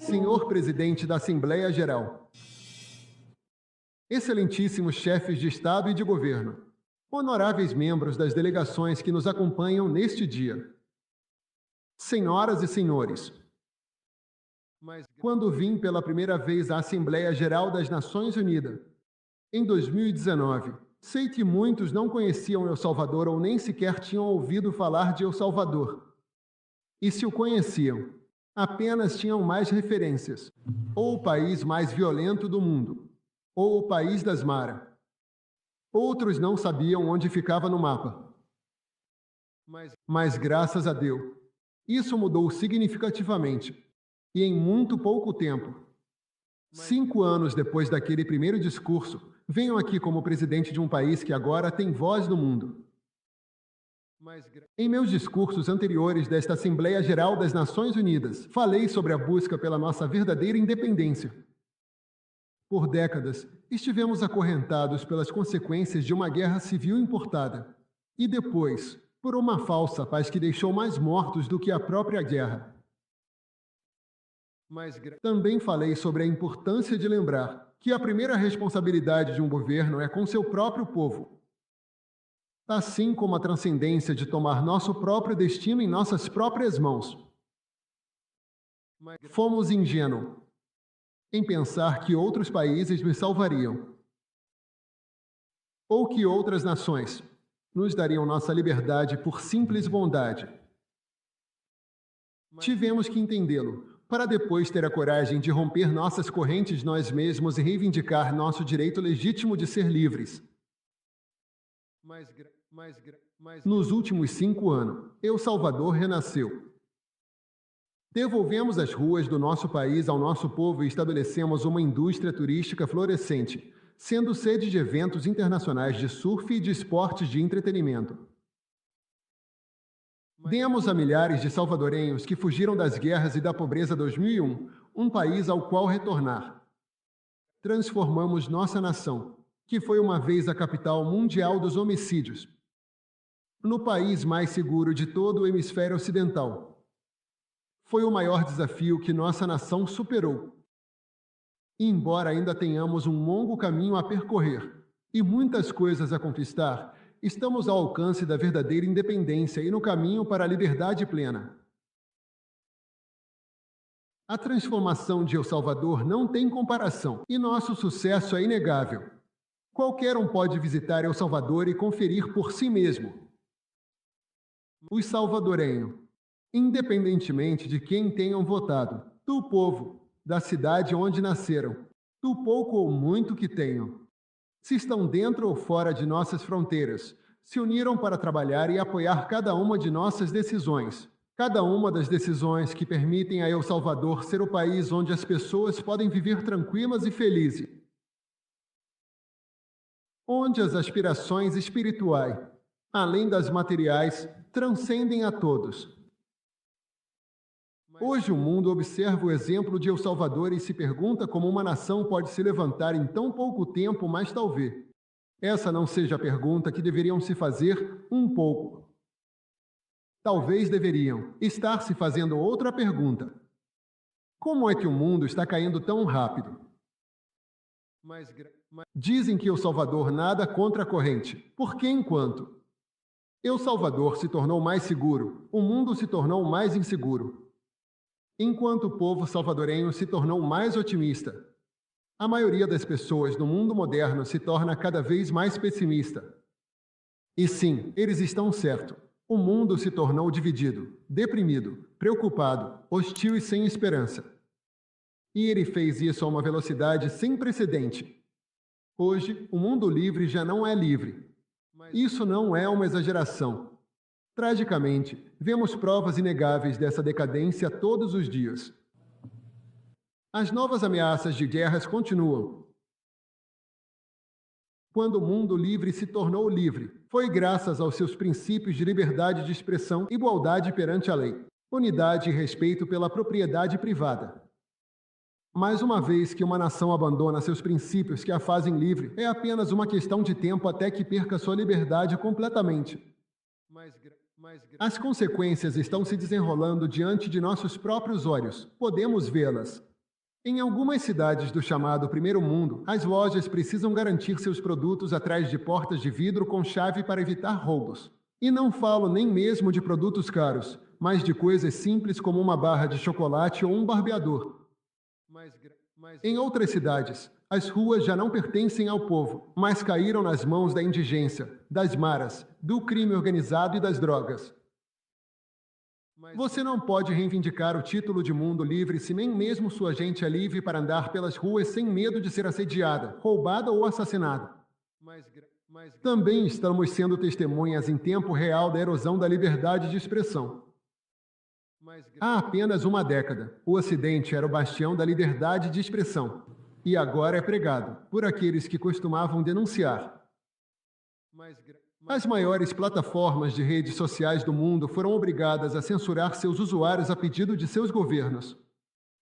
Senhor Presidente da Assembleia Geral, excelentíssimos chefes de Estado e de Governo, honoráveis membros das delegações que nos acompanham neste dia, senhoras e senhores, quando vim pela primeira vez à Assembleia Geral das Nações Unidas, em 2019, sei que muitos não conheciam El Salvador ou nem sequer tinham ouvido falar de El Salvador. E se o conheciam, apenas tinham mais referências, ou o país mais violento do mundo, ou o país das Mara. Outros não sabiam onde ficava no mapa. Mas graças a Deus, isso mudou significativamente, e em muito pouco tempo. 5 anos depois daquele primeiro discurso, venho aqui como presidente de um país que agora tem voz no mundo. Em meus discursos anteriores desta Assembleia Geral das Nações Unidas, falei sobre a busca pela nossa verdadeira independência. Por décadas, estivemos acorrentados pelas consequências de uma guerra civil importada. E depois, por uma falsa paz que deixou mais mortos do que a própria guerra. Também falei sobre a importância de lembrar que a primeira responsabilidade de um governo é com seu próprio povo. Assim como a transcendência de tomar nosso próprio destino em nossas próprias mãos. Fomos ingênuos em pensar que outros países nos salvariam, ou que outras nações nos dariam nossa liberdade por simples bondade. Tivemos que entendê-lo, para depois ter a coragem de romper nossas correntes nós mesmos e reivindicar nosso direito legítimo de ser livres. Nos últimos 5 anos, El Salvador renasceu. Devolvemos as ruas do nosso país ao nosso povo e estabelecemos uma indústria turística florescente, sendo sede de eventos internacionais de surf e de esportes de entretenimento. Demos a milhares de salvadorenhos que fugiram das guerras e da pobreza 2001, um país ao qual retornar. Transformamos nossa nação, que foi uma vez a capital mundial dos homicídios, no país mais seguro de todo o hemisfério ocidental. Foi o maior desafio que nossa nação superou. E embora ainda tenhamos um longo caminho a percorrer e muitas coisas a conquistar, estamos ao alcance da verdadeira independência e no caminho para a liberdade plena. A transformação de El Salvador não tem comparação e nosso sucesso é inegável. Qualquer um pode visitar El Salvador e conferir por si mesmo. Os salvadorenhos, independentemente de quem tenham votado, do povo, da cidade onde nasceram, do pouco ou muito que tenham, se estão dentro ou fora de nossas fronteiras, se uniram para trabalhar e apoiar cada uma de nossas decisões, cada uma das decisões que permitem a El Salvador ser o país onde as pessoas podem viver tranquilas e felizes, onde as aspirações espirituais, além das materiais, transcendem a todos. Hoje o mundo observa o exemplo de El Salvador e se pergunta como uma nação pode se levantar em tão pouco tempo, mas talvez essa não seja a pergunta que deveriam se fazer um pouco. Talvez deveriam estar se fazendo outra pergunta. Como é que o mundo está caindo tão rápido? Dizem que El Salvador nada contra a corrente, porque enquanto El Salvador se tornou mais seguro, o mundo se tornou mais inseguro. Enquanto o povo salvadorenho se tornou mais otimista, a maioria das pessoas no mundo moderno se torna cada vez mais pessimista. E sim, eles estão certos. O mundo se tornou dividido, deprimido, preocupado, hostil e sem esperança. E ele fez isso a uma velocidade sem precedente. Hoje, o mundo livre já não é livre. Isso não é uma exageração. Tragicamente, vemos provas inegáveis dessa decadência todos os dias. As novas ameaças de guerras continuam. Quando o mundo livre se tornou livre, foi graças aos seus princípios de liberdade de expressão, igualdade perante a lei, unidade e respeito pela propriedade privada. Mas uma vez que uma nação abandona seus princípios que a fazem livre, é apenas uma questão de tempo até que perca sua liberdade completamente. As consequências estão se desenrolando diante de nossos próprios olhos. Podemos vê-las. Em algumas cidades do chamado Primeiro Mundo, as lojas precisam garantir seus produtos atrás de portas de vidro com chave para evitar roubos. E não falo nem mesmo de produtos caros, mas de coisas simples como uma barra de chocolate ou um barbeador. Em outras cidades, as ruas já não pertencem ao povo, mas caíram nas mãos da indigência, das maras, do crime organizado e das drogas. Você não pode reivindicar o título de mundo livre se nem mesmo sua gente é livre para andar pelas ruas sem medo de ser assediada, roubada ou assassinada. Também estamos sendo testemunhas em tempo real da erosão da liberdade de expressão. Há apenas uma década, o Ocidente era o bastião da liberdade de expressão. E agora é pregado por aqueles que costumavam denunciar. As maiores plataformas de redes sociais do mundo foram obrigadas a censurar seus usuários a pedido de seus governos.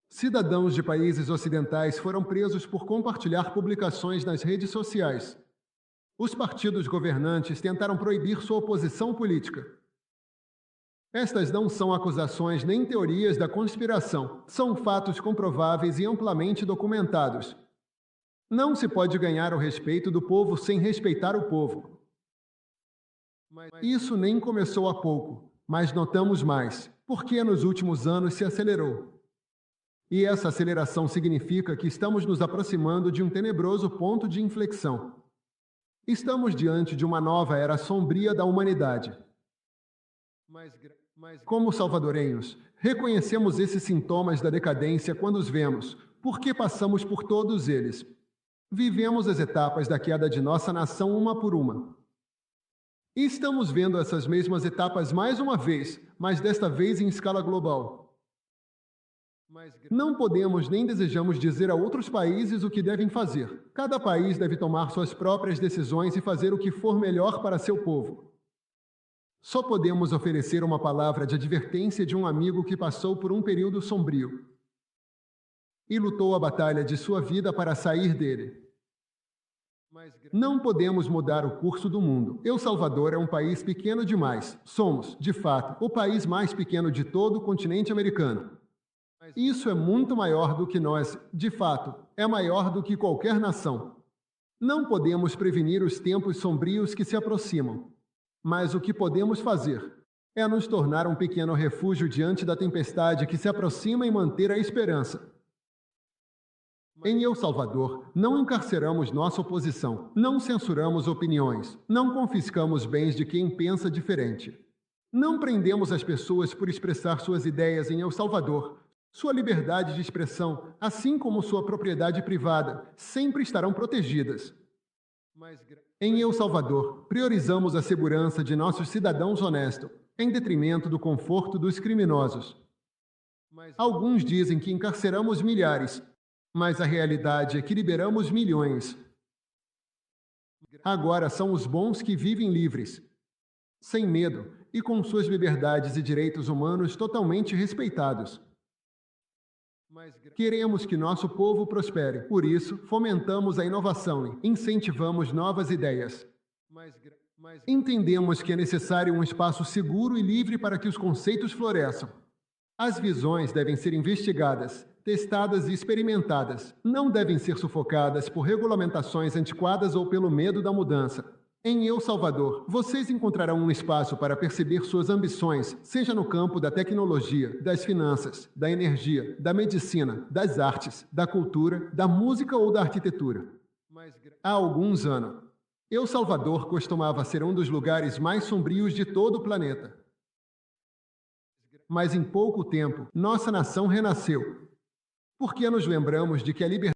Cidadãos de países ocidentais foram presos por compartilhar publicações nas redes sociais. Os partidos governantes tentaram proibir sua oposição política. Estas não são acusações nem teorias da conspiração, são fatos comprováveis e amplamente documentados. Não se pode ganhar o respeito do povo sem respeitar o povo. Isso nem começou há pouco, mas notamos mais, porque nos últimos anos se acelerou. E essa aceleração significa que estamos nos aproximando de um tenebroso ponto de inflexão. Estamos diante de uma nova era sombria da humanidade. Como salvadorenhos, reconhecemos esses sintomas da decadência quando os vemos, porque passamos por todos eles. Vivemos as etapas da queda de nossa nação uma por uma. E estamos vendo essas mesmas etapas mais uma vez, mas desta vez em escala global. Não podemos nem desejamos dizer a outros países o que devem fazer. Cada país deve tomar suas próprias decisões e fazer o que for melhor para seu povo. Só podemos oferecer uma palavra de advertência de um amigo que passou por um período sombrio e lutou a batalha de sua vida para sair dele. Não podemos mudar o curso do mundo. El Salvador é um país pequeno demais. Somos, de fato, o país mais pequeno de todo o continente americano. Isso é muito maior do que nós, de fato, é maior do que qualquer nação. Não podemos prevenir os tempos sombrios que se aproximam. Mas o que podemos fazer é nos tornar um pequeno refúgio diante da tempestade que se aproxima e manter a esperança. Em El Salvador, não encarceramos nossa oposição, não censuramos opiniões, não confiscamos bens de quem pensa diferente. Não prendemos as pessoas por expressar suas ideias em El Salvador. Sua liberdade de expressão, assim como sua propriedade privada, sempre estarão protegidas. Em El Salvador, priorizamos a segurança de nossos cidadãos honestos, em detrimento do conforto dos criminosos. Alguns dizem que encarceramos milhares, mas a realidade é que liberamos milhões. Agora são os bons que vivem livres, sem medo e com suas liberdades e direitos humanos totalmente respeitados. Queremos que nosso povo prospere, por isso, fomentamos a inovação e incentivamos novas ideias. Entendemos que é necessário um espaço seguro e livre para que os conceitos floresçam. As visões devem ser investigadas, testadas e experimentadas. Não devem ser sufocadas por regulamentações antiquadas ou pelo medo da mudança. Em El Salvador, vocês encontrarão um espaço para perceber suas ambições, seja no campo da tecnologia, das finanças, da energia, da medicina, das artes, da cultura, da música ou da arquitetura. Há alguns anos, El Salvador costumava ser um dos lugares mais sombrios de todo o planeta. Mas em pouco tempo, nossa nação renasceu. Porque nos lembramos de que a liberdade